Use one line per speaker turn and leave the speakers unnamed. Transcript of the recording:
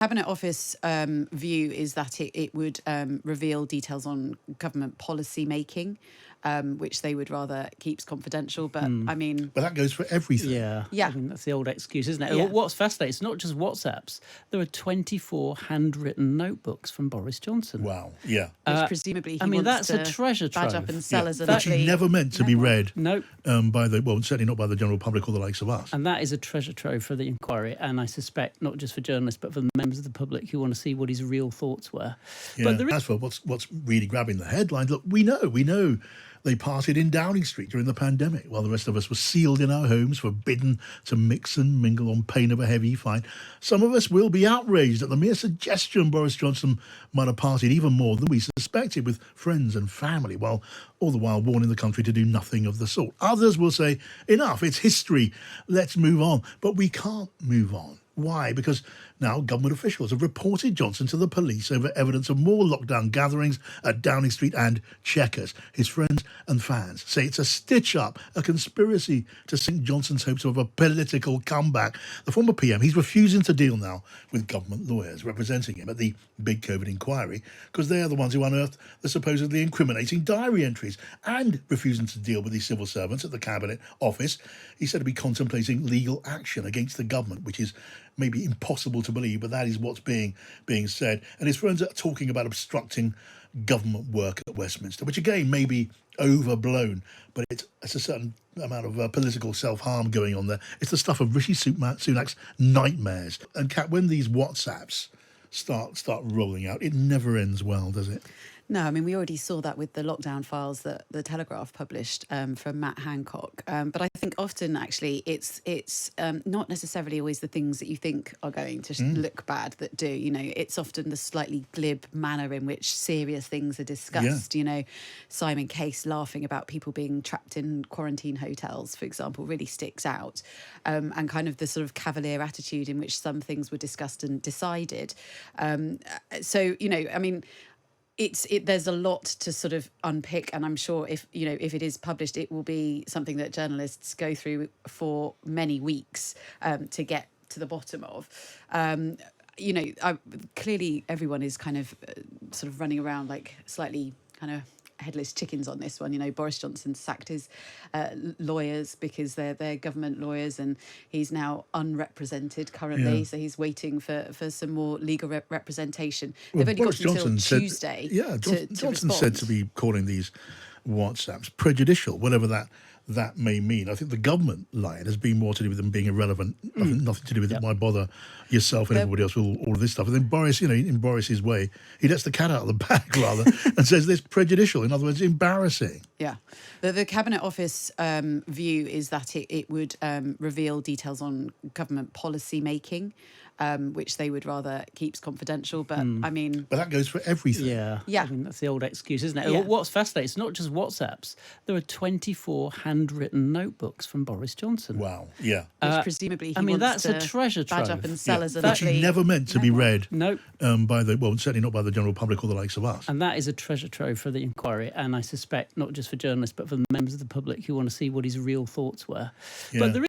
Cabinet Office view is that it would reveal details on government policy making, which they would rather keeps confidential. But I mean,
But that goes for everything.
Yeah.
I mean, that's the old excuse, isn't it?
Yeah.
What's fascinating, it's not just WhatsApps. There are 24 handwritten notebooks from Boris Johnson.
Wow. Yeah.
which presumably he wants
that's
to
a treasure
badge
trove.
up and sell as a
Which he never meant to be read
Nope.
by the, well, certainly not by the general public or the likes of us.
And that is a treasure trove for the inquiry, and I suspect not just for journalists, but for the members of the public who want to see what his real thoughts were.
Yeah.
But there is
As for what's really grabbing the headlines, look, we know they partied in Downing Street during the pandemic, while the rest of us were sealed in our homes, forbidden to mix and mingle on pain of a heavy fine. Some of us will be outraged at the mere suggestion Boris Johnson might have partied even more than we suspected with friends and family, while all the while warning the country to do nothing of the sort. Others will say, enough, it's history, let's move on. But we can't move on. Why? Because now government officials have reported Johnson to the police over evidence of more lockdown gatherings at Downing Street and Chequers. His friends and fans say it's a stitch-up, a conspiracy to sink Johnson's hopes of a political comeback. The former PM, he's refusing to deal now with government lawyers representing him at the big COVID inquiry because they are the ones who unearthed the supposedly incriminating diary entries, and refusing to deal with these civil servants at the Cabinet Office. He's said to be contemplating legal action against the government, which is maybe impossible to believe, but that is what's being said. And his friends are talking about obstructing government work at Westminster, which again may be overblown, but it's a certain amount of political self-harm going on there. It's the stuff of Rishi Sunak's nightmares. And Kat, when these WhatsApps start rolling out, it never ends well, does it?
No, I mean, we already saw that with the lockdown files that the Telegraph published from Matt Hancock. But I think often, actually, it's not necessarily always the things that you think are going to look bad that do. You know, it's often the slightly glib manner in which serious things are discussed. You know, Simon Case laughing about people being trapped in quarantine hotels, for example, really sticks out. And kind of the sort of cavalier attitude in which some things were discussed and decided. So, you know, I mean, there's a lot to sort of unpick, and I'm sure if it is published, it will be something that journalists go through for many weeks to get to the bottom of. Clearly everyone is kind of sort of running around like slightly kind of headless chickens on this one. You know, Boris Johnson sacked his lawyers because they're government lawyers, and he's now unrepresented currently. So he's waiting for some more legal representation. They've only got until Tuesday.
Johnson said to be calling these WhatsApps prejudicial, whatever that may mean. I think the government line has been more to do with them being irrelevant, nothing to do with it. Why bother yourself and everybody else with all of this stuff? And then Boris, in Boris's way, he lets the cat out of the bag rather and says this prejudicial. In other words, embarrassing.
Yeah. The Cabinet Office view is that it would reveal details on government policy making, which they would rather keeps confidential. But I mean,
but that goes for everything.
Yeah. I mean, that's the old excuse, isn't it?
Yeah.
What's fascinating, it's not just WhatsApps. There are 24 handwritten notebooks from Boris Johnson.
Wow. Yeah.
which presumably he wants
that's
to
a treasure
badge
trove.
up and sell as a
Which he never meant to be read
Nope.
by the, well, certainly not by the general public or the likes of us.
And that is a treasure trove for the inquiry, and I suspect not just for journalists, but for the members of the public who want to see what his real thoughts were.
Yeah.
But there